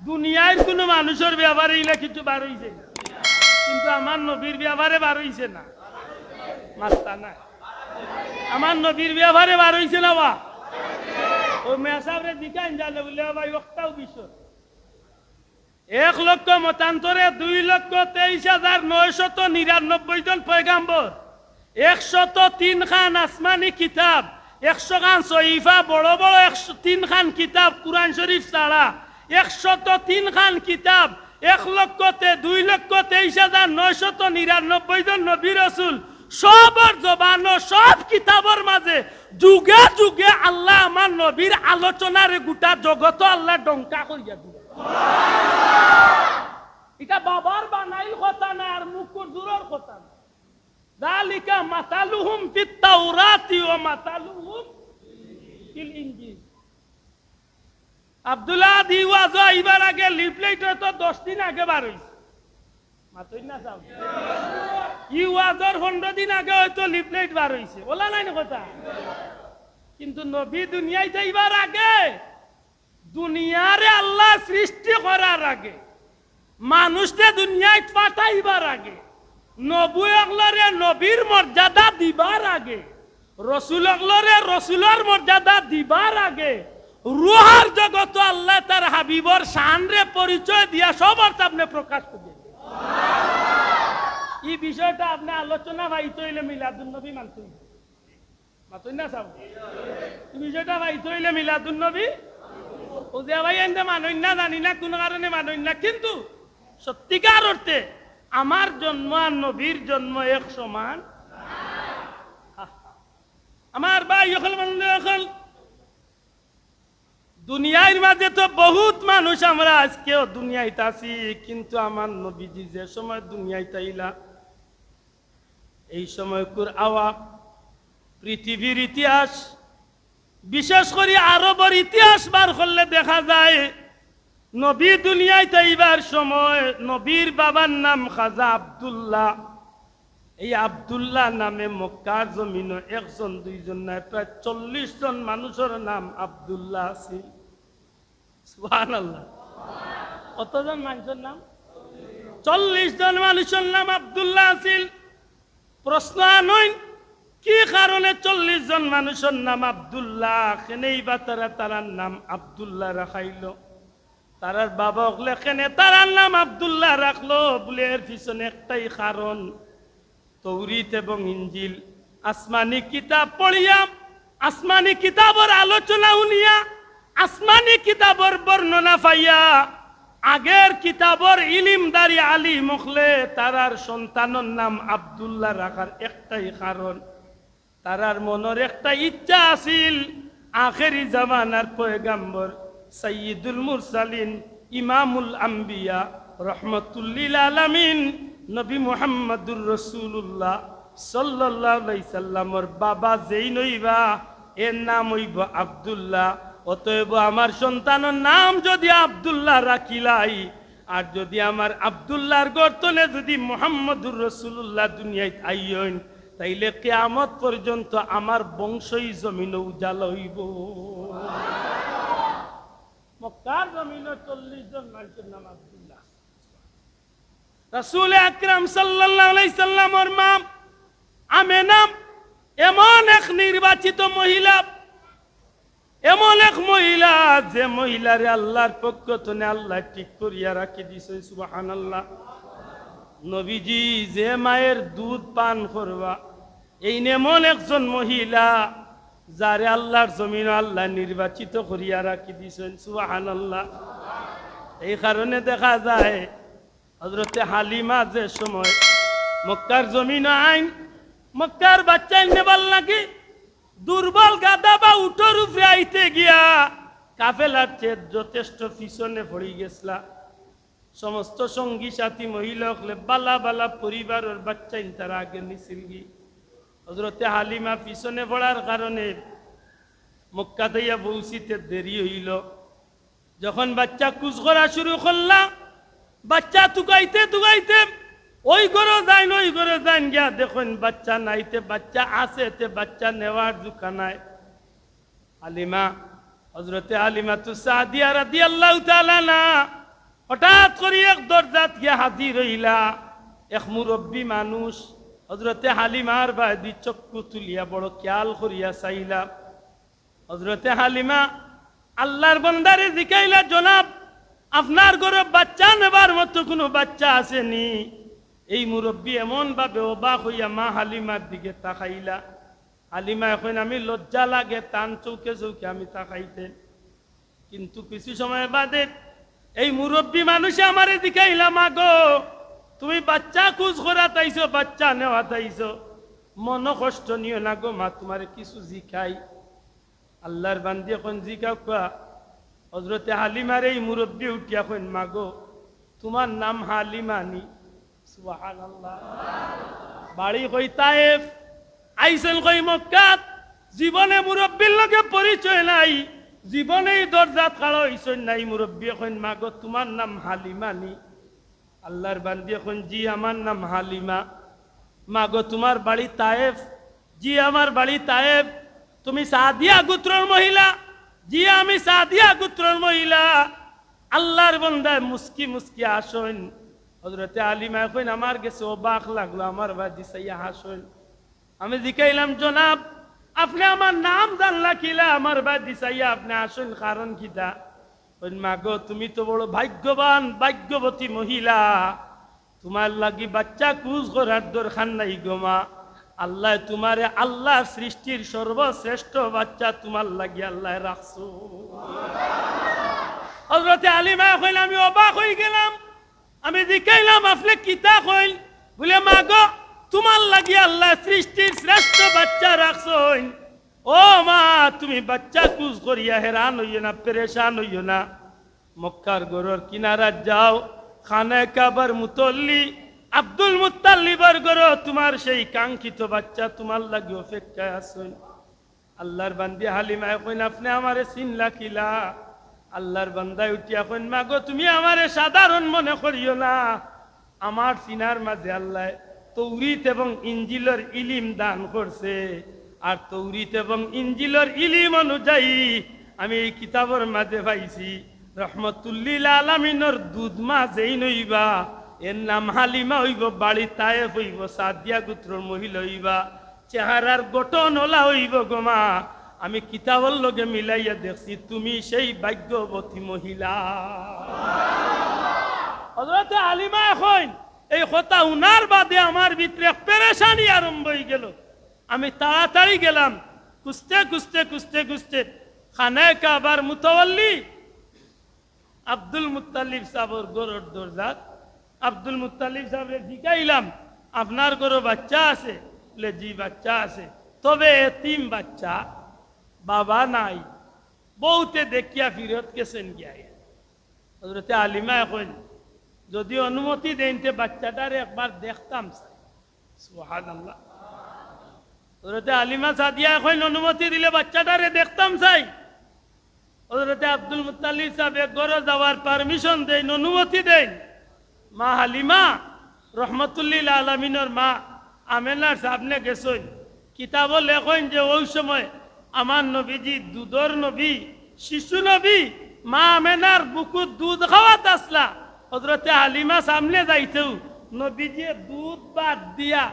দুনিয়ার কোনো মানুষের ব্যাপারে ইলা কিছু বার হইছে না, কিন্তু আমার নবীর ব্যাপারে বার হইছে না। মাস্তা না, আমার নবীর ব্যাপারে বার হইছে না। বা ও মেসাবরে দিকান জানে বলে ভাই একটাও বিষয় 1 লক্ষ মতান্তরে 2,23,999 জন পয়গাম্বর, 103 খান আসমানি কিতাব, 100 খান সহিফা, বড় বড় 103 খান কিতাব কুরআন শরীফ ছাড়া 103 খান কিতাব, 2,23,999 জন নবী রাসূল, সবার জবান সব কিতাবের মাঝে যুগে যুগে আল্লাহ আমার নবীর আলোচনারে গোটা জগত আল্লাহ ডঙ্কা করিয়া দিল। এটা বাবার বানাইল কথা না, আর মুকুর দূরের কথা না। যালিকা মাসালুহুম ফিত তাওরাতি ওয়া মাসালুহুম ফিল ইনজিল। আব্দুল্লাহ দিওয়াজ এবার আগে লিফলেট তো 10 দিন আগে বার হইছে, মাতই না সাহেব ইওয়াজর 15 দিন আগে হয়তো লিফলেট বার হইছে, বলা নাই না কথা। কিন্তু নবী দুনিয়ায় যাইবার আগে, দুনিয়ারে আল্লাহ সৃষ্টি করার আগে, মানুষকে দুনিয়ায় পাঠাইবার আগে, নবুয়গলরে নবীর মর্যাদা দিবার আগে, রসুলগলরে রসুলের মর্যাদা দিবার আগে, রুহার জগত আল্লাহ তার হাবিবর শানরে পরিচয় দিয়া সবার সামনে প্রকাশ করে। এই বিষয়টা আপনি আলোচনা ভাইতে হইলে মিলাদুন নবী মানতে হইবে, মাতই না সাহেব। এই বিষয়টা ভাইতে হইলে মিলাদুন নবী ও যে ভাই এনতে মানই না, জানি না কোন কারণে মানই না, কিন্তু সত্যিকার অর্থে আমার জন্ম আর নবীর জন্ম এক সমান। আমার ভাই এখন দুনিয়ার মাঝে তো বহুত মানুষ আমরা আজকেও দুনিয়াতে আছি, কিন্তু আমার নবীজি যে সময় দুনিয়াতে আইলা এই সময় আওয়া পৃথিবীর ইতিহাস, বিশেষ করে আরবের ইতিহাস বার করলে দেখা যায় নবী দুনিয়ায় তাইবার সময় নবীর বাবার নাম খাজা আব্দুল্লাহ। এই আব্দুল্লাহ নামে মক্কার জমিন 1 জন 2 জন নাই, প্রায় 40 জন মানুষের নাম আব্দুল্লাহ আছে। সুবহানাল্লাহ, কতজন মানুষের নাম? 40 জন মানুষের নাম আব্দুল্লাহ আছিল। প্রশ্ন আনইন কি কারণে 40 জন মানুষের নাম আব্দুল্লাহ, কেনেই বা তারার নাম আব্দুল্লাহ রাখাইল? তারার বাবা লেখেনে তারার নাম আব্দুল্লাহ রাখলো বলে এর পিছনে একটাই কারণ, তৌরিত এবং ইঞ্জিল আসমানি কিতাব পড়িয়া, আসমানি কিতাবের আলোচনা শুনিয়া, আসমানি কিতাবের বর্ণনা পাইয়া, আগের কিতাবের ইলিমদারি আলী মুখলে তারার সন্তানের নাম আব্দুল্লাহ রাখার একটাই কারণ, তারার মনের একটা ইচ্ছা আছিল আখেরি জামানার পয়গাম্বর সাইয়্যিদুল মুরসালিন ইমামুল আম্বিয়া রহমাতুল্লিল আলামিন নবী মুহাম্মদুর রাসূলুল্লাহ সাল্লাল্লাহু আলাইহি সাল্লামের বাবা যেই নইবা এর নাম হইব আব্দুল্লাহ। অতএব আমার সন্তানের নাম যদি আব্দুল্লাহ রাখিলাই, আর যদি আমার আব্দুল্লাহর গর্তনে যদি মুহাম্মদুর রাসূলুল্লাহ দুনিয়ায় আইয়ন, তাইলে কিয়ামত পর্যন্ত আমার বংশই জমিনে উজালা হইব। মক্কার জমিনে 40 জন মানুষের নাম আব্দুল্লাহ। রাসূল আকরাম সাল্লাল্লাহু আলাইহি সাল্লামের মা আমেনা এমন এক নির্বাচিত মহিলা, এমন এক মহিলা যে মহিলারে আল্লাহর পক্ষ থেকে আল্লাহ ঠিক করিয়া রাখি দিয়েছে। সুবহানাল্লাহ। নবীজি যে মায়ের দুধ পান করবা, এই এমন একজন মহিলা যারে আল্লাহর জমিন আল্লাহ নির্বাচিত করিয়া রাখি দিয়েছেন। সুবহানাল্লাহ। এই কারণে দেখা যায় হযরতে হালিমা যে সময় মক্কার জমিন আইন, মক্কার বাচ্চা নেবার লাগে দুর্বল গাদা বা উঠোর উপরে আইতে গিয়া কাফেলার চেয়ে যথেষ্ট পিছনে পড়ে গেছলা। সমস্ত সঙ্গী সাথী মহিলা হলে বালা বালা পরিবারের বাচ্চা তারা আগে নিছিল গি। হযরতে হালিমা পিছনে পড়ার কারণে মক্কা দিয়া পৌঁছিতে দেরি হইল। যখন বাচ্চা কুচ করা শুরু করলা, বাচ্চা তুকাইতে তুকাইতে ওই ঘরে যাইন ওই ঘরে যাইন গিয়া দেখুন বাচ্চা নাইতে, বাচ্চা আছে তে বাচ্চা নেওয়ার জুকা নাই। হালিমা হযরতে হালিমা তু সাদিয়া রাদিয়াল্লাহু তাআলা না হঠাৎ করে এক দরজাত গিয়া হাজির হইলা এক মুরব্বী মানুষ। হজরতে হালিমার বাদি চক্ষু তুলিয়া বড় খেয়াল করিয়া চাইলা। হজরতে হালিমা আল্লাহর বন্দারে জিকাইলা, জনাব আপনার ঘরে বাচ্চা নেবার মতো কোনো বাচ্চা আসেনি? এই মুরব্বী এমন ভাবে অবাক হইয়া মা হালিমার দিকে তাকাইলা। হালিমা এখন আমি লজ্জা লাগে টান চৌকে চৌকে আমি তাকাইতে, কিন্তু কিছু সময় বাদে এই মুরব্বী মানুষে আমারে জিকাইলা, মা গো তুমি বাচ্চা খুঁজ করা তাইছো, বাচ্চা নেওয়া তাইছো, মন কষ্ট নিও না গো মা, তোমারে কিছু জিকাই। আল্লাহর বান্দি এখন জিকাও কোয়া। হজরতে হালিমার এই মুরব্বী উঠিয়া কইন, মা গো তোমার নাম হালিমা নি? সুবহানাল্লাহ। বাড়ি কই তায়েফ, আইসেন কই মক্কাত। জীবনে মুরব্বীর লগে পরিচয় নাই, জীবনেই দরজাত খাড়া হইছেন নাই। মুরব্বী কইন, মা গো তোমার নাম হালিমা নি? আল্লাহর বান্দি এখন, জি আমার নাম হালিমা। মা গো তোমার বাড়ি তায়েফ? জি আমার বাড়ি তায়েফ। তুমি সাদিয়া গোত্রের মহিলা? জি আমি সাদিয়া গোত্রের মহিলা। আল্লাহর বান্দায় মুস্কি মুস্কি আসেন। হযরতে হালিমা কইন, আমার কাছে অবাক লাগলো, আমার বাদি সাইয়া হাসেন। আমি জিকাইলাম, জনাব আপনি আমার নাম জানলা কিলা? আমার বাদি সাইয়া আপনি আসেন কারণ কিটা? কইন, মা গো তুমি তো বড় ভাগ্যবান ভাগ্যবতী মহিলা, তোমার লাগি বাচ্চা কুজ করার দরকার নাই গো মা। আল্লাহ তোমারে আল্লাহ সৃষ্টির সর্বশ্রেষ্ঠ বাচ্চা তোমার লাগি আল্লাহ রাখছো। হযরতে হালিমা কইল, আমি অবাক হয়ে গেলাম। আমি জিকাইলাম, আপনি কিতা কইল? বলে, মা গো তোমার লাগি আল্লাহ সৃষ্টির শ্রেষ্ঠ বাচ্চা রাখছইন। ও মা তুমি বাচ্চা কুজ করিয়া হেরান হইও না, পেরেশান হইও না। মক্কার গরর কিনারা যাও, খানায়ে কাবার মুতল্লি আব্দুল মুত্তালিবের ঘর তোমার সেই কাঙ্ক্ষিত বাচ্চা তোমার লাগি অপেক্ষায় আছেন। আল্লাহর বান্দি হালিমা কইন, আপনি আমারে চিনলা কিলা? আল্লাহর বান্দায় উঠিয়া কইন, মা গো তুমি আমারে সাধারণ মনে করিও না, আমার সিনার মাঝে আল্লাহ তৌরিত এবং ইঞ্জিলের ইলিম দান করছে। আর তৌরিত এবং ইঞ্জিলের ইলিম অনুযায়ী আমি এই কিতাবের মাঝে পাইছি, রহমতুল্লিল আলামিনের দুধ মা যেই নইবা এর নাম হালিমা হইব, বাড়ি তায়েফ হইব, সাদিয়া গোত্রের মহিলা হইবা, চেহারার গঠন ওলা হইব গো মা। আমি কিতাবের লগে মিলাইয়া দেখছি তুমি সেই ভাগ্যবতী মহিলা। হযরতে হালিমা এখন এই কথা উনার বাদে আমার ভিতরে পেরেশানি আরম্ভ হয়ে গেল। আমি তাড়াতাড়ি গেলাম, খুঁজতে খুঁজতে খুঁজতে খুঁজতে খানায়ে কাবার মুতাওয়াল্লি আব্দুল মুত্তালিব সাহেবের ঘরের দরজাত আব্দুল মুত্তালিব সাহেবরে জিজ্ঞাইলাম, আপনার ঘরে বাচ্চা আছে? বলে, জি বাচ্চা আছে, তবে এতিম বাচ্চা, বাবা নাই, বউতে দেখিয়া ফিরত গেছেন গিয়া। হযরতে হালিমা এখন যদি অনুমতি দেন তে বাচ্চাটারে একবার দেখতাম। সুবহানাল্লাহ। হযরতে হালিমা সাদিয়া এখন অনুমতি দিলে বাচ্চাটারে দেখতাম চাই। হযরতে আব্দুল মুত্তালিব সাহেব ঘরে যাওয়ার পারমিশন দেন, অনুমতি দেন। মা হালিমা রহমতুল্লিল আলামিনের মা আমেনার সামনে গেছেন। কিতাব লেখেন যে ওই সময় আমার নবীজি দুধর নবী, শিশু নবী, মা আমেনার বুকুত দুধ খাওয়াত আসলা। হযরতে হালিমা সামনে যাইতেও নবীজি দুধ বাদ দিয়া,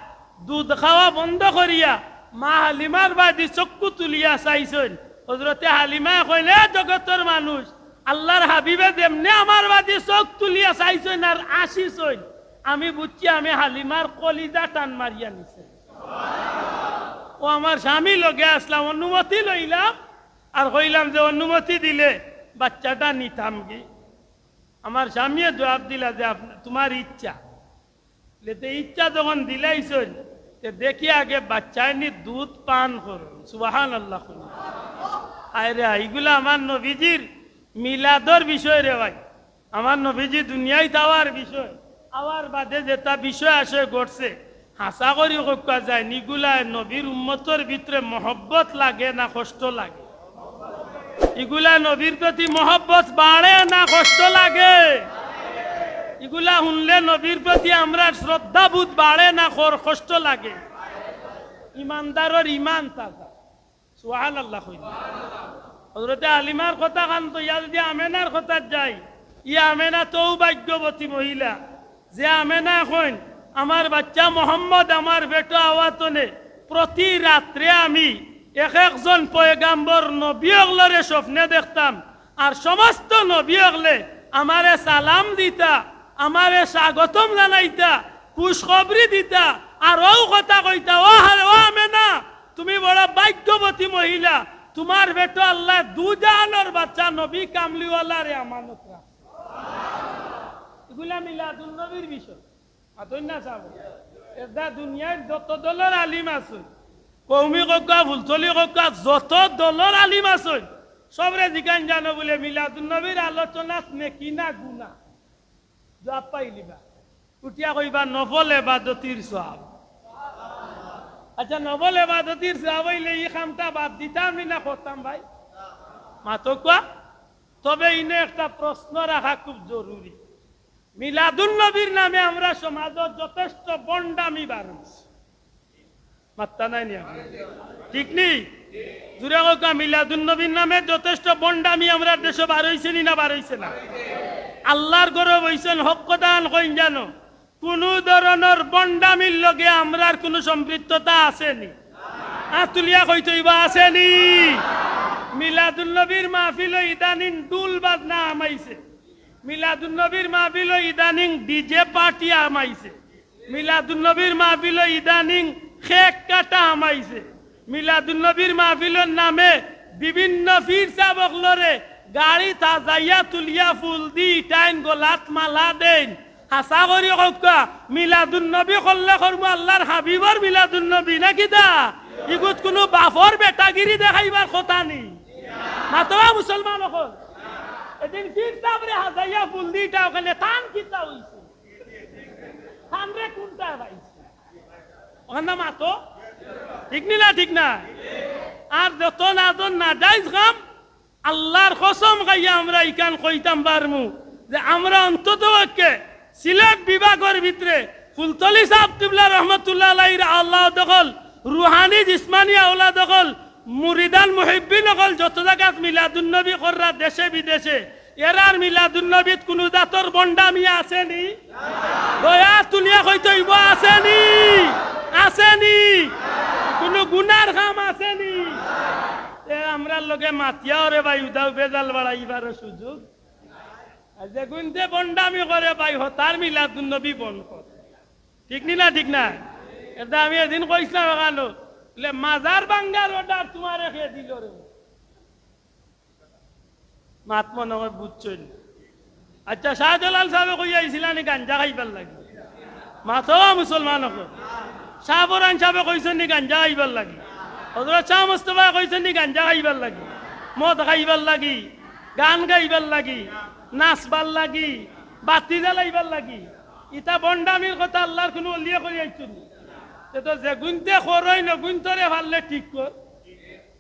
দুধ খাওয়া বন্ধ করিয়া মা হালিমার বাদি চক্ষু তুলিয়া চাইছেন। হযরতে হালিমা কইলে, জগতের মানুষ, আল্লাহর হাবিবে যেমনি আমার বাদি চোখ তুলিয়া চাইছেন আর আসিছেন, আমি বুঝছি আমি হালিমার কলিজা টান মারিয়া নিছে। ও আমার স্বামী লগে আসলাম, অনুমতি লইলাম আর কইলাম যে অনুমতি দিলে বাচ্চাটা নিতাম কি। আমার স্বামী জবাব দিলা যে তোমার ইচ্ছা। ইচ্ছা যখন দিলাইছেন দেখি আগে বাচ্চায় নি দুধ পান করুন। সুবহানাল্লাহ। আরে এইগুলা আমার নবীজির মিলাদর বিষয় রে ভাই, আমার নবীজি দুনিয়ায় যাওয়ার বিষয়, আওয়ার বাদে যেটা বিষয় আসে ঘটছে, হাসা করি কোকা যায় নিগুলা নবীর উম্মতর ভিতরে মহব্বত লাগে না কষ্ট লাগে? এগুলা নবীর প্রতি মহব্বত বাড়ে না কষ্ট লাগে? এগুলা শুনলে নবীর প্রতি আমরা শ্রদ্ধাবোধ বাড়ে না কষ্ট লাগে? ইমানদারের ইমান তাজা। সুবহানাল্লাহ। হযরতে হালিমার কথা কান তো ইয়া যদি আমেনার কথা যাই, ই আমেনা তো ভাগ্যবতী মহিলা যে আমেনা এখন আমার বাচ্চা মোহাম্মদ আমার বেটো আওয়াতনে প্রতি রাত্রে আমি এক একজন পয়গাম্বর নবী অগলরে স্বপ্নে দেখতাম আর সমস্ত নবী অগলে আমারে সালাম দিতা আমারে স্বাগতম জানাইতা খুশখবরি দিতা আর ও কথা কইতা ও হারে ও আমেনা তুমি বড় ভাগ্যবতী মহিলা তোমার বেটো আল্লাহ দুজাহানের বাচ্চা নবী কামলিওয়ালারে আমানত রাখ এগুলা মিলাদুন নবীর বিষয় আতই না চাবো এটা দুনিয়ার যত দলের আলিম আছে কৌমি কক্কা ফুলতলি কক্কা যত দলের আলিম আছে সবরে জিজ্ঞান জানো বলে মিলাদুন নবীর আলোচনাত নেকি না গুনা জবাব পাইলিবা উঠিয়া কইবা নফল এবাদতির সওয়াব আচ্ছা নফল এবাদতির সওয়াব হইলে এই কামটা বাদ দিতাম না করতাম ভাই মাতো কোয়া তবে ইনে একটা প্রশ্ন রাখা খুব জরুরি মিলাদুন নবীর নামে আমরা সমাজত যথেষ্ট বন্ডামি বাড়ছি মাত্তা নাই নি ঠিক নেই দূরে হোক মিলাদুন নবীর নামে যথেষ্ট বন্ডামি আমরা দেশে বার হইছে নি না বার হইছে না আল্লাহর গরব হইছেন হক দান কইন জানো কোন ধরনের বন্ডামির লগে আমরার কোনো সম্পৃক্ততা আসেনি আতুলিয়া কইতইবা আসেনি মিলাদুন নবীর মাহফিল ইদানিং দুল বাজনা আমাইছে মিলাদুন নবীর মাহফিল ইদানিং ডিজে পার্টি আমাইছে মিলাদুন নবীর মাহফিল ইদানিং খেক কাটা আমাইছে মিলাদুন নবীর মাহফিলের নামে বিভিন্ন ফির সাবকলরে গাড়ি তাজাইয়া তুলিয়া ফুল দি টাইন গোলাত মালা দেন হাসা করি কক্কা মিলাদুন নবী করলে করবো আল্লাহর হাবিবর মিলাদুন নবী নাকি দা ইগুত কোনো বাফর বেটাগিরি দেখাইবার কথা নেই মাত্র মুসলমান হল এদিন ফির সাবরে হাজাইয়া ফুল দিটা ওখানে থান কিতা হইছে থান রে কোনটা ভাইছে ওখানে মাতো ঠিক নি না ঠিক না আর যত নাজন না যাইজ কাম আল্লাহর কসম গাইয়া আমরা ইকান কইতাম বারমু যে আমরা অন্তত পক্ষে সিলেট বিভাগের ভিতরে ফুলতলি সাহেব কিবলা রহমতুল্লাহ আলাইহির আল্লাহ দখল রুহানি জিসমানি আওলাদ দখল মুরিদান মুহিব্বিন দখল যত জায়গাত মিলাদুন নবী কররা দেশে বিদেশে এরার মিলাদুন নবীত কোন জাতর বন্ডামি আসেনি দয়া তুলিয়া কইতইব আসেনি আসেনি কোন গুনার কাম আসেনি আমরা লগে মাতিয়া রে ভাই উদাও বেজাল বাড়াইবার সুযোগ যে গুনতে বন্ডামি করে ভাই হতার মিলাদুন নবী বন কর ঠিক নি না ঠিক না এটা আমি এদিন কইছিলাম এখানো বলে মাজার বাঙ্গার অর্ডার তোমার খেয়ে দিল রে মাত মনে হয় বুঝছেন আচ্ছা শাহজালাল সাহেব কই আইছিলেন গাঞ্জা খাইবার লাগে মাথা মুসলমান হল শাহবরান সাহেব কইছেন নি গাঞ্জা খাইবার লাগে হযরত শাহ মুস্তাফা কইছেন নি গাঞ্জা খাইবার লাগি মদ খাইবার লাগি গান গাইবার লাগি নাচবার লাগি বাতি জ্বালাইবার লাগি ইটা বন্ডামির কথা আল্লাহর কোনো অলিয়া করে আইছুন তো যে গুনতে খরই না গুনতরে ভাললে ঠিক কর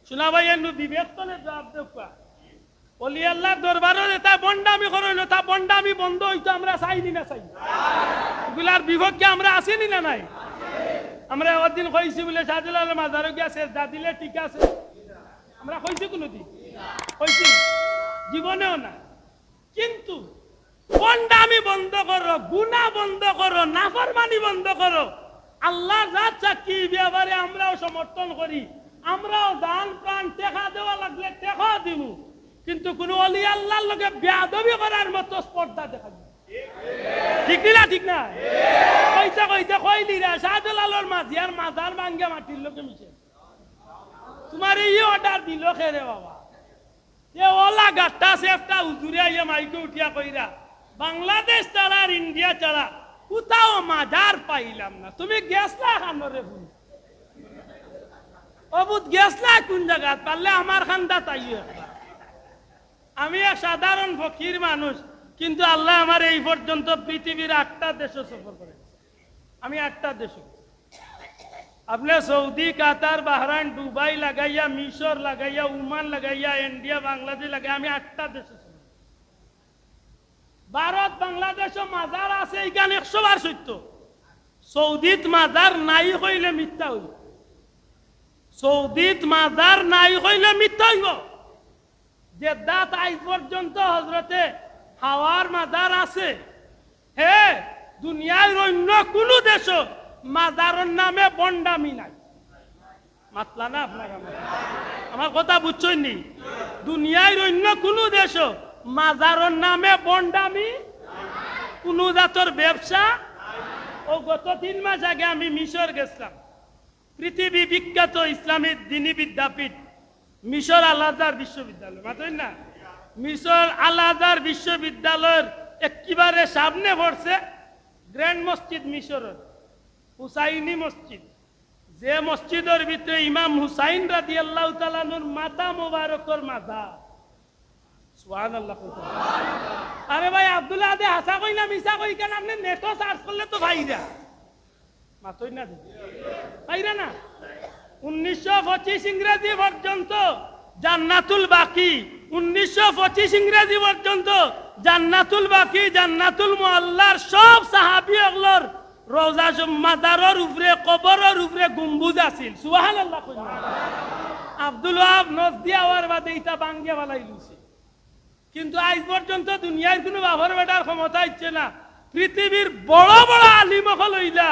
শোনা ভাই এনু বিবেক তলে জবাব দেবা অলি আল্লাহর দরবারে এটা বন্ডামি করই না তা বন্ডামি বন্ধ হইতো আমরা চাই নি না চাই এগুলার বিপক্ষে আমরা আসেনি না নাই আমরা ওদিন কইছি বলে শাহজালালের মাজারে গিয়া দা দিলে ঠিক আছে আমরা কইছি কোনদিন কইছি জীবনেও না কিন্তু বন্ডামি বন্ধ করো গুনাহ বন্ধ করো নাফরমানি বন্ধ করো আল্লাহ জাত সাক্ষী ব্যাপারে আমরাও সমর্থন করি আমরাও দান প্রাণ টেকা দেওয়া লাগলে টেকা দিব কিন্তু কোন ওলি আল্লাহর লগে বেয়াদবি করার মতো স্পর্ধা দেখাবো ঠিক না ঠিক না কইতে কইতে কইলি রে শাহজালালের মাঝিয়ার মাজার ভাঙ্গে মাটির লোকে মিশে তোমার এই অর্ডার দিল খেরে বাবা এ ওলা গাট্টা সেফটা হুজুরে আইয়া মাইকে উঠিয়া কইরা বাংলাদেশ ছাড়া আর ইন্ডিয়া ছাড়া কোথাও মাজার পাইলাম না তুমি গেছলা খানরে ভুল অবুত গেছলা কোন জায়গা পারলে আমার খান্দা তাইও আমি এক সাধারণ ফকির মানুষ কিন্তু আল্লাহ আমার এই পর্যন্ত পৃথিবীর 8টা দেশ সফর করেছে আমি 8টা দেশ আপনি সৌদি কাতার বাহরাইন দুবাই লাগাইয়া মিশর লাগাইয়া ওমান লাগাইয়া ইন্ডিয়া বাংলাদেশ লাগাইয়া আমি 8টা দেশ ভারত বাংলাদেশ মাজার আছে এইখানে 100 বার সত্য সৌদিত মাজার নাই হইলে মিথ্যা হইব সৌদিত মাজার নাই হইলে মিথ্যা হইব যে দাঁত আজ পর্যন্ত হজরতে হাওয়ার মাজার আছে। হে দুনিয়ার অন্য কোনো দেশ মাজারের নামে বন্ডামি নাই। মাতলা না আপনারা, আমার কথা বুঝছেন নি? দুনিয়ার অন্য কোনো দেশ মাজারের নামে বন্ডামি, কোনো জাতর ব্যবসা। ও গত 3 মাস আগে আমি মিশর গেছিলাম। পৃথিবী বিখ্যাত ইসলামিক দিনী বিদ্যাপীঠ মিশর আল আজহার বিশ্ববিদ্যালয়, মাতই না? মিশর আল আজহার বিশ্ববিদ্যালয়ের একেবারে সামনে পড়ছে গ্র্যান্ড মসজিদ মিশরের হুসাইনি মসজিদ, যে মসজিদের ভিতরে ইমাম হুসাইন রাদিয়াল্লাহু তাআলা নূর মাথা মোবারকের মাথা। সুবহানাল্লাহ। আরে ভাই আব্দুল্লাহ আদে হাসা কই না মিছা কই কেন? আপনি নেটও সার্চ করলে তো ভাইরা মাতই না, ভাইরা না। 1925 ইংরেজি পর্যন্ত জান্নাতুল বাকি, 1925 ইংরেজি পর্যন্ত জান্নাতুল বাকি, জান্নাতুল মুআল্লার সব সাহাবী ওগুলোর রওজা মাজারের উপরে, কবরের উপরে গম্বুজ আছিল। সুবহানাল্লাহ কই না? আব্দুল ওয়াহাব নজদি আওয়ার বাদে এটা ভাঙ্গে বালাই লইছে। কিন্তু আজ পর্যন্ত দুনিয়ার কোনো বাবার বেটার ক্ষমতা ইচ্ছে না। পৃথিবীর বড় বড় আলিম হইলা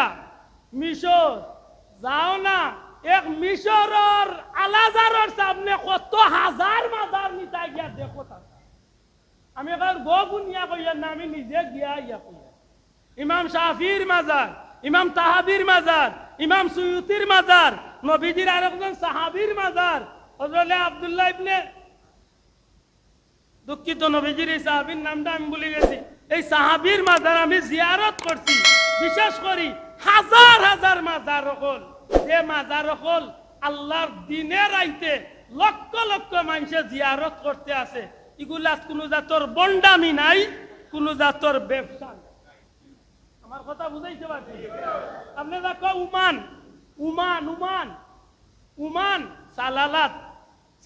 মিশর যাও না, এক মিশরের আল আজহারের সামনে কত হাজার মাজার নিতা গিয়া দেখো। আমি এবার গো গুনিয়া কইয়া না, আমি নিজে গিয়া ইয়া কইয়া ইমাম শাফির মাজার, ইমাম তাহাবির মাজার, ইমাম সুয়ুতির মাজার, নবীজির আরেকজন সাহাবীর মাজার হযরত আব্দুল্লাহ ইবনে, দুঃখিত নবীজির এই সাহাবীর নামটা আমি ভুলে গেছি, এই সাহাবীর মাজার আমি জিয়ারত করছি। বিশেষ করি হাজার হাজার মাজার হল, যে মাজার হল আল্লাহর দিনের আইতে লক্ষ লক্ষ মানুষে জিয়ারত করতে আছে। এগুলাত কোনো জাতর বন্ডামি নাই, কোনো জাতর ব্যবসা নাই। আমার কথা বুঝাইতে পারছি? আপনি দেখো উমান, উমান উমান উমান সালালাত,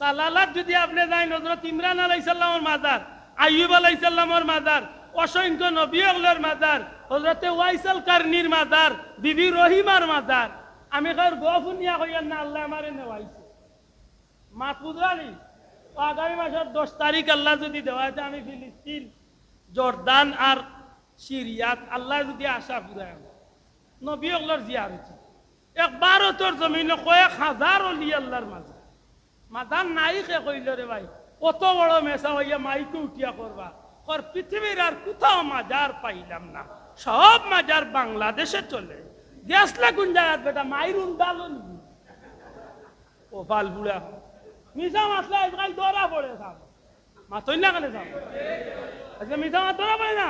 সালালাত যদি আপনি যাই হযরত ইমরান আলাইহিস সালামের মাজার, আইয়ুব আলাইহিস সালামের মাজার, অসংখ্য নবী ওগুলোর মাজার, হযরতে ওয়াইসাল কারনির মাজার, বিবি রহিমার মাজার। আমি কার গফুনিয়া কইয়ার না, আল্লাহ আমারে নেওয়াইছে। মাহফুজানি আগামী মাসের 10 তারিখ আল্লাহ যদি দেওয়াতে আমি ফিলিস্তিন, জর্দান আর সিরিয়াত আল্লাহ যদি আশা পুরায় নবী ওগুলোর জিয়ারত, এক ভারতের জমিনে কয়েক হাজার অলি আল্লাহর মাজার। মাজার নাই খে কইল রে ভাই, কত বড় মেসা হইয়া মাইকে উঠিয়া করবা। পৃথিবীর আর কোথাও মাজার পাইলাম না, সব মাজার বাংলাদেশে চলে গেছলে। কোন জায়গাত বেটা মাইর উন্ডালো নিবি ও ফাল বুড়া মিশা মাসলা আজকাল ধরা পড়ে সাব মাতই না কেন সাব, আজকে মিশা মাছ ধরা পড়ে না।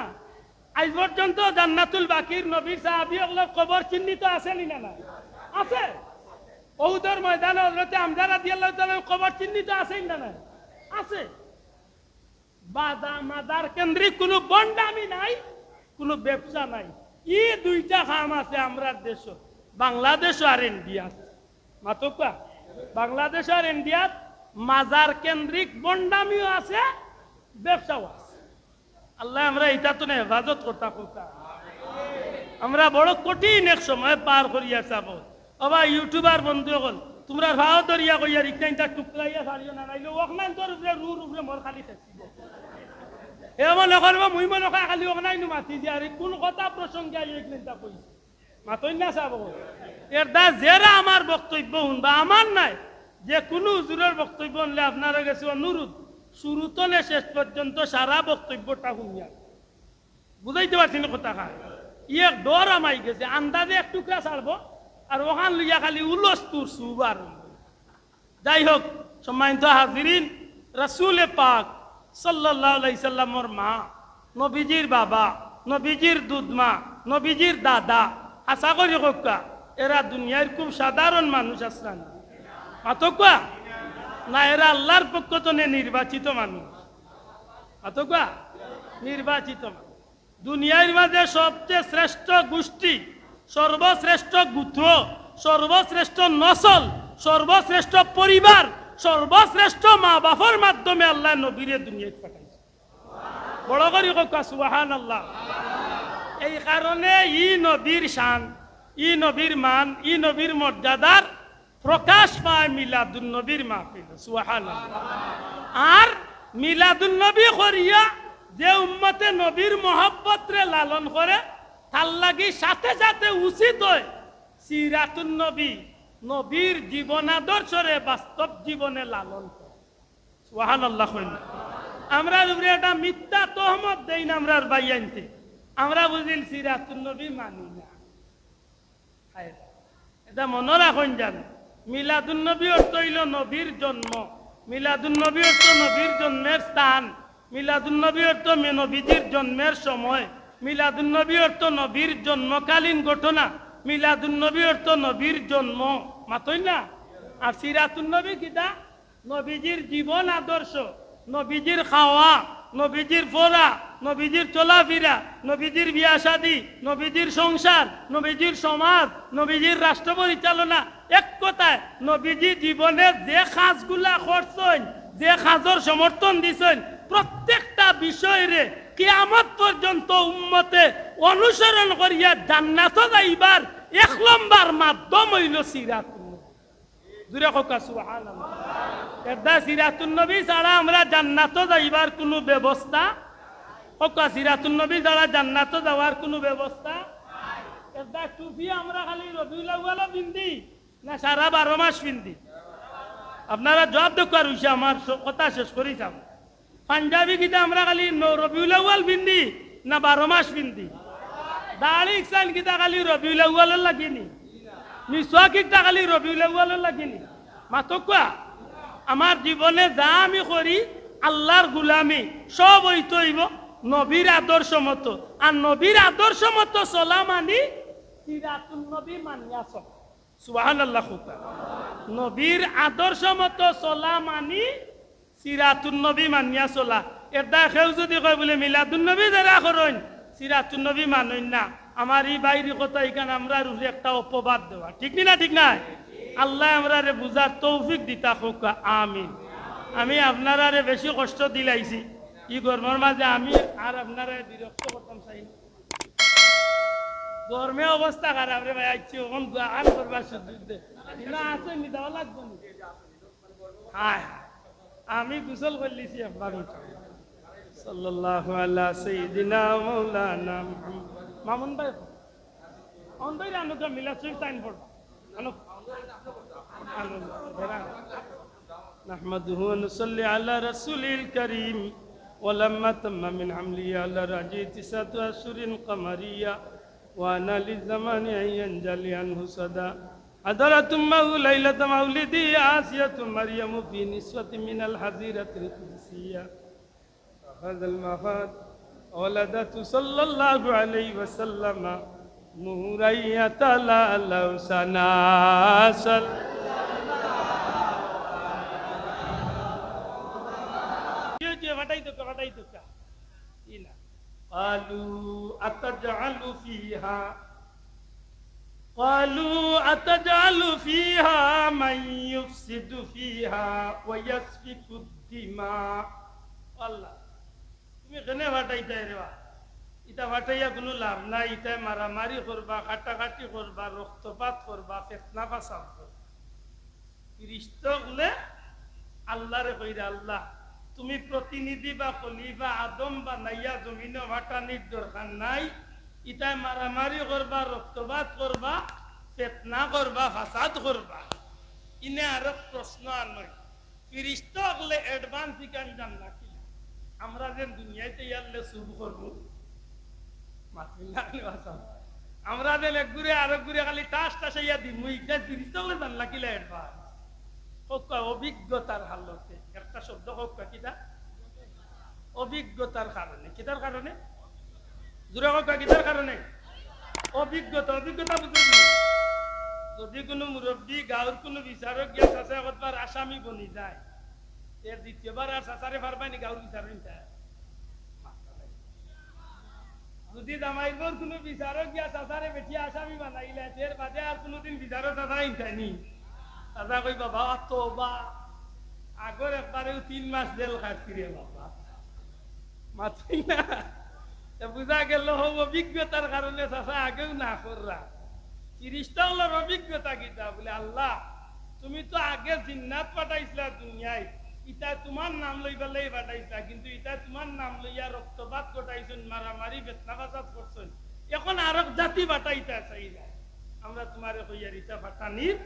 আজ পর্যন্ত জান্নাতুল বাকির নবীর সাহাবী ওগুলোর কবর চিহ্নিত আছে না? না আছে। ওহুদের ময়দানে হযরতে হামজা রাদিয়াল্লাহু তাআলার কবর চিহ্নিত আছে না? না আছে। মাজার কেন্দ্রিক কোনো বন্ডামি নাই, কোনো ব্যবসা নাই। ই দুইটা কাম আছে আমরা দেশ, বাংলাদেশ আর ইন্ডিয়া। মাতকা বাংলাদেশ আর ইন্ডিয়াত মাজার কেন্দ্রিক বন্ডামিও আছে, ব্যবসাও আছে। আল্লাহ আমরা এটা তো হেফাজত করতা করতা। আমরা বড় কঠিন এক সময় পার করিয়া যাব। আবা ইউটিউবার বন্ধু হল তোমরা ভাও দরিয়া কইয়া রিকনাইটা টুকরাইয়া ছাড়িও না, নাইলে ওখানে তোর উপরে রুর উপরে মোর খালি থাকছিব। এমন নকরব মুই মনে হয় খালি ওখানে মাতি দিয়া আর কোন কথা প্রসঙ্গে রিকনাইটা কইছে মাতই না চাব। এর দা জেরা আমার বক্তব্য শুনবা, আমার নাই যে কোনো হুজুরের বক্তব্য শুনলে আপনারা গেছে অনুরোধ শুরুতনে শেষ পর্যন্ত সারা বক্তব্যটা শুনিয়া বুঝাইতে পারছি না কথা খায়। ইয়ে ডর আমাই গেছে, আন্দাজে এক টুকরা ছাড়বো আর ওখান লইয়া খালি উলস্তুর সুবার। যাই হোক সম্মানিত হাজিরিন, রাসূলে পাক সাল্লাল্লাহু আলাইহি সাল্লামের মা, নবীজির বাবা, নবীজির দুধ মা, নবীজির দাদা, আশা করি কোকা এরা দুনিয়ার খুব সাধারণ মানুষ আসলেন আতকা না, এরা আল্লাহর পক্ষ থেকে নির্বাচিত মানুষ। আতকা নির্বাচিত মানুষ, দুনিয়ার মাঝে সবচেয়ে শ্রেষ্ঠ গোষ্ঠী, সর্বশ্রেষ্ঠ গোত্র, সর্বশ্রেষ্ঠ নসল, সর্বশ্রেষ্ঠ পরিবার, সর্বশ্রেষ্ঠ মা বাবার মাধ্যমে আল্লাহ নবীরে দুনিয়ায় পাঠাইছে। বড় করি কোকা সুবহানাল্লাহ। এই কারণে ই নবীর শান, ই নবীর মান, ই নবীর মর্যাদার প্রকাশ পায় মিলাদুন নবীর মাহফিল। সুবহানাল্লাহ। আর মিলাদুন নবী করিয়া যে উম্মতে নবীর মহব্বত রে লালন করে তার লাগি সাথে সাথে উচিত হয় সিরাতুন নবী নবীর জীবন আদর্শরে বাস্তব জীবনে লালন করে। সুবহানাল্লাহ। আমরা উপরে একটা মিথ্যা তহমত দেই না আমরার বাইয়ানতে, আমরা বুঝিল সিরাতুন নবী মানি না। এটা মনে রাখুন জান, মিলাদুন নবী অর্থ হইল নবীর জন্ম, মিলাদুন নবী অর্থ নবীর জন্মের স্থান, মিলাদুন নবী অর্থ নবীজির জন্মের সময়, মিলাদুন নবী অর্থ নবীর জন্মকালীন ঘটনা, মিলাদুন নবী অর্থ নবীর জন্ম, মাতই না। আর সিরাতুন নবী কিটা? নবীজির জীবন আদর্শ, নবীজির খাওয়া, নবীজির পড়া, নবীজির চলাফেরা, নবীজির বিয়া শাদী, নবীজির সংসার, নবীজির সমাজ, নবীজির রাষ্ট্র পরিচালনা। এক কথায় নবীজি জীবনে যে কাজগুলা করছেন, যে কাজের সমর্থন দিছেন, প্রত্যেকটা বিষয়ে কিয়ামত পর্যন্ত উম্মতে অনুসরণ করিয়া জান্নাত যাইবার এক নম্বর মাধ্যম হইল সিরাতুন নবী। জুরে কোকা সুবহানাল্লাহ। এটা সিরাতুন নবী ছাড়া আমরা জান্নাত যাইবার কোনো ব্যবস্থা, কোকা সিরাতুন নবী ছাড়া জান্নাত যাওয়ার কোনো ব্যবস্থা। এটা টুপি আমরা খালি রবিউল আউয়ালে পিন্ধি না সারা 12 মাস পিন্ধি? আপনারা জবাব দরকার হইছে, আমার কথা শেষ করি যাব। পাঞ্জাবি কিটা আমরা খালি রবিউল আউয়াল পিন্ধি না 12 মাস পিন্ধি? দাড়ি ইকসান কিটা খালি রবিউল আউয়ালে লাগিনি? মিসওয়াক কিটা খালি রবিউল আউয়ালে লাগিনি? মাতকুয়া আমার জীবনে যা আমি করি আল্লাহর গুলামি সব হইতে হইব নবীর আদর্শ মতো। আর নবীর আদর্শ মতো চলা মানি সিরাতুন নবী মানিয়া চলা। সুবহানাল্লাহ। নবীর আদর্শ মতো চলা মানি সিরাতুন নবী মানিয়া চলা। এটা কেউ যদি কয় বলে মিলাদুন নবী যারা করেন সিরাতুন নবী মানেন না, আমার এই বাইরে কথা এখানে আমরা একটা অপবাদ দেওয়া ঠিক না? ঠিক নাই? আল্লাহ আমরা বুঝার তৌফিক দিতা হোক, আমিন। আমি আপনারা বেশি কষ্ট দিলাইছি ই গরমের মাঝে, আমি আর আপনারা বিরক্ত করতাম চাই না। গরমে অবস্থা খারাপ রে ভাই, আইছি ওখান আন করবার সুযোগ না আছে, নিদাও লাগবে না। হ্যাঁ আমি গোসল করলিছি আপনার সাল্লাল্লাহু আলা সাইয়্যিদিনা মাওলানা মুহাম্মদ। মামুন ভাই অন ভাই আনো তো মিলা সুইফ টাইম পড়বা আনো আনো ধরা। নাহমাদুহু ওয়া নুসাল্লি আলা রাসূলিল কারীম ولما تم من حمله على رجع 9 أشهر قمرية وأنا للزمان أن ينجلي عنه صدى حضرت أمه ليلة مولده آسية مريم في نسوة من الحظيرة القدسية هذا المخاض ولدته صلى الله عليه وسلم نورا يتلألأ سناسل قالوا أتجعل فيها من يفسد فيها ويسفك الدماء। আল্লাহ তুমি কেনে ফাটাইতে রে বা? ইটা ফাটাইয়া কোনো লাভ নাই, ইটা মারামারি করবা, কাটাকাটি করবা, রক্তপাত করবা, ফিতনা ফাসাদ করবা। ফিরিস্ত বলে আল্লাহরে কইরা আল্লাহ তুমি প্রতিনিধি বা খলিফা আদম বা নাইয়া জমিনে ফাটানির দরকার নাই, ইটাই মারামারি করবা, রক্তপাত করবা, ফিতনা করবা, ফাসাদ করবা। ইনে আর প্রশ্ন আর নয়, ফিরিস্ত হলে অ্যাডভান্স ইকান জান না কি আমরা যে দুনিয়াতে ইয়ারলে শুভ করবো আমরা যে এক ঘুরে আরেক ঘুরে খালি টাস টাস ইয়া দিই মুই ফিরিস্ত হলে জান না কিলা অ্যাডভান্স অভিজ্ঞতার হালতে একটা শব্দ হোক কিটা অভিজ্ঞতার কারণে, কিটার কারণে জোরে হোক কিটার কারণে অভিজ্ঞতা। অভিজ্ঞতা বুঝেছি যদি কোনো মুরব্বী গাঁর কোনো বিচারক গিয়া চাচা একবার আসামি বনি যায়, এর দ্বিতীয়বার আর চাচারে পারবানি গাঁর বিচার যদি জামাইবর কোনো বিচারক গিয়া চাচারে বেঠিয়া আসামি বানাইলে এর বাদে আর কোনোদিন বিচারক চাচা ইনটাইনি দাদা কই বাবা তো বা আগর একবারেও 3 মাস জেল খাটছি রে বাবা মাথাই না। বুঝা গেল অভিজ্ঞতার কারণে চাষা আগেও না কররা। ফিরিস্তা হলোর অভিজ্ঞতা কিতা বলে আল্লাহ তুমি তো আগে জিন্নাত পাঠাইছিলা দুনিয়ায়, ইটা তোমার নাম লই বলেই বাটাইছা, কিন্তু ইটা তোমার নাম লইয়া রক্তপাত ঘটাইছেন, মারামারি বেতনা বাজাত করছেন, এখন আরব জাতি বাটাইতা চাইরা। আমরা তোমারে কইয়ার ইটা বাটানির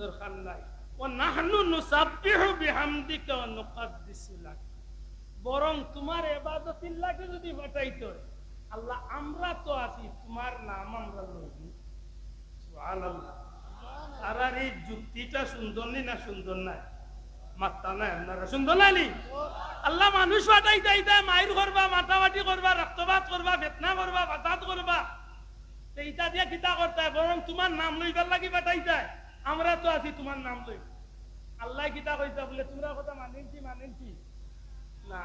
দরকার নাই। ও নাহনু নুসাব্বিহু বিহামদিকা ওয়া নুকাদ্দিসু লাক, বরং তোমার ইবাদতির লাগে যদি বাটাইতো আল্লাহ, আমরা তো আছি, তোমার নাম আমরা লইব। সুবহানাল্লাহ। আর এই যুক্তিটা সুন্দর না সুন্দর নাই? মাত্তা নাই আপনারা সুন্দর নানি? আল্লাহ মানুষ বাটাই দেয়, মাইর করবা, মাতামাটি করবা, রক্তপাত করবা, বেতনা করবা, বাতাত করবা, এইটা দিয়ে কিতা করতে হয়? বরং তোমার নাম লইবার লাগি বাটাই দেয়, আমরা তো আছি তোমার নাম লই। আল্লাহ কিতা কইতা বলে তোমরা কথা মানেন কি না?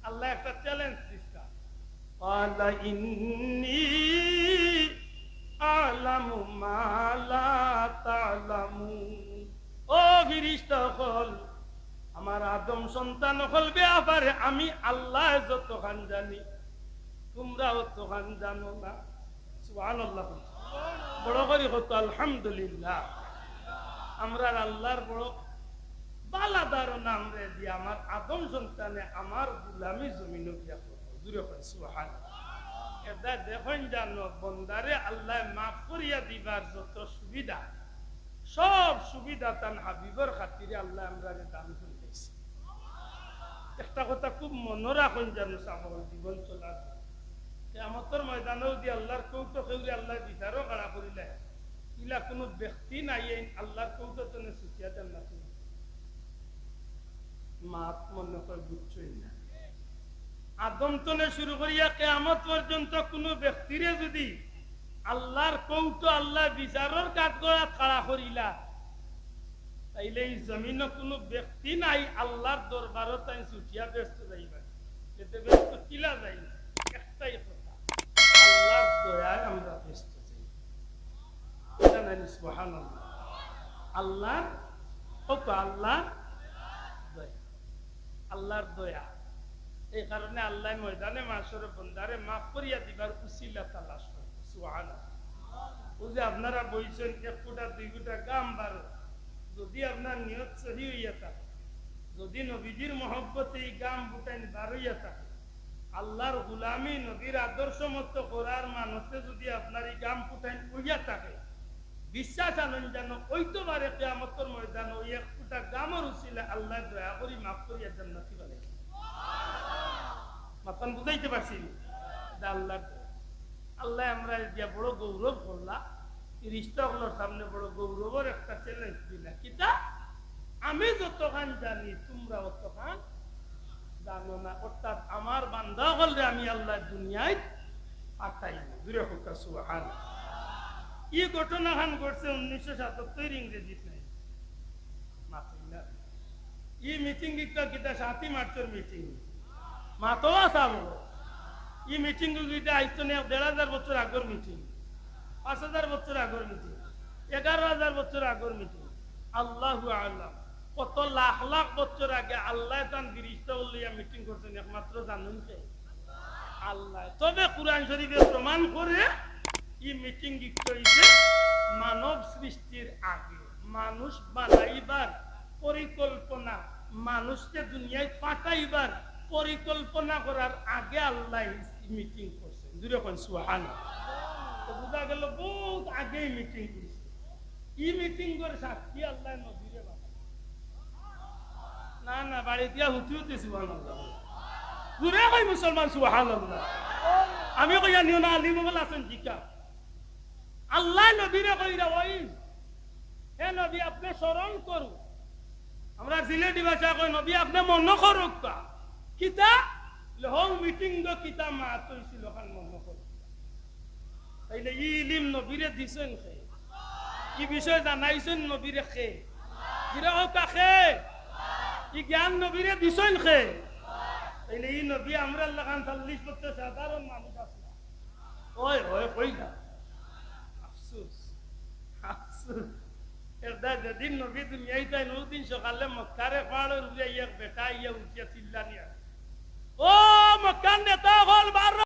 আল্লাহ একটা চ্যালেঞ্জ দিচ্ছা, ক্বালা ইন্নী আ'লামু মা লা তা'লামুন। ও ফেরেশতা হল, আমার আদম সন্তান হল ব্যাপারে আমি আল্লাহ যতখান জানি তোমরাও তখন জানো না। সুবহানাল্লাহ। বড় করে কত আলহামদুলিল্লাহ। আমরা আল্লাহর বড় বালাদার নাম রে দিয়ে আমার আদম সন্তানে আমার গুলামি জমিন দূরে করে। সুবহানাল্লাহ। এটা দেখেন জানো বন্দারে আল্লাহ মাফ করিয়া দিবার যত সুবিধা, সব সুবিধা তান হাবিবর খাতিরে আল্লাহ আমরা দান করে দিয়েছে। একটা কথা খুব মনে রাখুন জানো, আমার জীবন চলার কিয়ামতের ময়দানেও দিয়ে আল্লাহর কৌটো কেউরে আল্লাহ বিচারও কারা করিলে ইলা কোনো ব্যক্তি নাই আল্লাহর কৌটো তনে সুচিয়া দেন না। তুমি মাত মনে করে বুঝছই না। আদম তনে শুরু করিয়া কিয়ামত পর্যন্ত কোনো ব্যক্তিরে যদি আল্লাহর কৌটো আল্লাহ বিচারের কাঠগড়া খাড়া করিলা, তাইলে এই জমিনে কোনো ব্যক্তি নাই আল্লাহর দরবারও তাই ছুটিয়া ব্যস্ত যাইবা। এতে ব্যস্ত কিলা যাই একটাই কথা, আল্লাহর দয়ায় আমরা ব্যস্ত যাই। সুবহানাল্লাহ। আল্লাহর কত আল্লাহর দয়া, আল্লাহর দয়া। এই কারণে আল্লাহ ময়দানে মাশরে বন্দারে মাফ করিয়া দিবার উসিলা তালাশ করে। সুবহানাল্লাহ। ও যে আপনারা বইছেন 1 ফুটা 2 ফুটা গাম বারো, যদি আপনার নিয়ত সহি হইয়া থাকে, যদি নবীজির মহব্বতে এই গাম বুটাইন বার হইয়া থাকে, আল্লাহর গুলামি নবীর আদর্শ মতো করার মানুষে যদি আপনার এই গাম ফুটাইন হইয়া থাকে, বিশ্বাস আনেন যেন ওইতো বারে কিয়ামতের ময়দান ওই 1 ফুটা গামের উসিলা আল্লাহ দয়া করি মাফ করিয়া জান্নাতি বানাই। মাতান বুঝাইতে পারছি আল্লাহ। আল্লাহ আমরা দিয়া বড় গৌরব করলা, রিস্তাগুলোর সামনে বড় গৌরবের একটা চ্যালেঞ্জ দিলা। কিতা? আমি যতখান জানি তোমরা অতখান জানো না। অর্থাৎ আমার বান্দা হলে আমি আল্লাহ দুনিয়ায় পাঠাই না। দূরে হোক সুবহানাল্লাহ। এই ঘটনা খান ঘটছে 1977 ইংরেজিতে নাই মাথায় না। এই মিটিং কিতা 7 মার্চের মিটিং মাতোয়া সাবো। এই মিটিং গুলিটা আইতো না 1,500 বছর আগের মিটিং, 5,000 বছর আগের মিটিং, 11,000 বছর আগের মিটিং। আল্লাহু আ'লাম কত লাখ লাখ বছর আগে আল্লাহ তান ফেরেশতা লইয়া মিটিং করছেন, একমাত্র জানেন কে? আল্লাহ। তবে কুরআন শরীফে প্রমাণ করে এই মিটিং হইছে মানব সৃষ্টির আগে, মানুষ বানাইবার পরিকল্পনা, মানুষকে দুনিয়ায় পাঠাইবার পরিকল্পনা করার আগে আল্লাহ মিটিং করছে। দূরে কোন সুবহানাল্লাহ। তো বুঝা গেল বহুত আগেই মিটিং করছে। এই মিটিং করে সাক্ষী আল্লাহ নবীরে বানায় না। না বাড়ি দিয়া হুতি হুতি সুবহানাল্লাহ। দূরে কই মুসলমান সুবহানাল্লাহ। আমি কইয়া নিও না আলিম বল আছেন জিকা। আল্লাহ নবীরে কইরা ওই হে নবী আপনি স্মরণ করুন। আমরা সিলেটি ভাষা কই নবী আপনি মনে করুক কা কিতা লহং মিটিং দো কিতা মা তৈছিল খান মনে করুক। তাইলে ইলিম নবীরে দিছেন খে, কি বিষয় জানাইছেন নবীরে খে, জিরা হোক খে, ই জ্ঞান নবীরে দিছেন খে। তাইলে ই নবী আমরা আল্লাহ খান 40 বছর সাধারণ মানুষ আছে। ওই ওই কই না আফসোস আফসোস। এটা যেদিন নবী দুনিয়ায় তাই নদিন সকালে মক্কারে পাড়ের উড়ে ইয়া বেটা ইয়া উঠিয়া চিল্লানি, ও মক্কার নেতা হল 12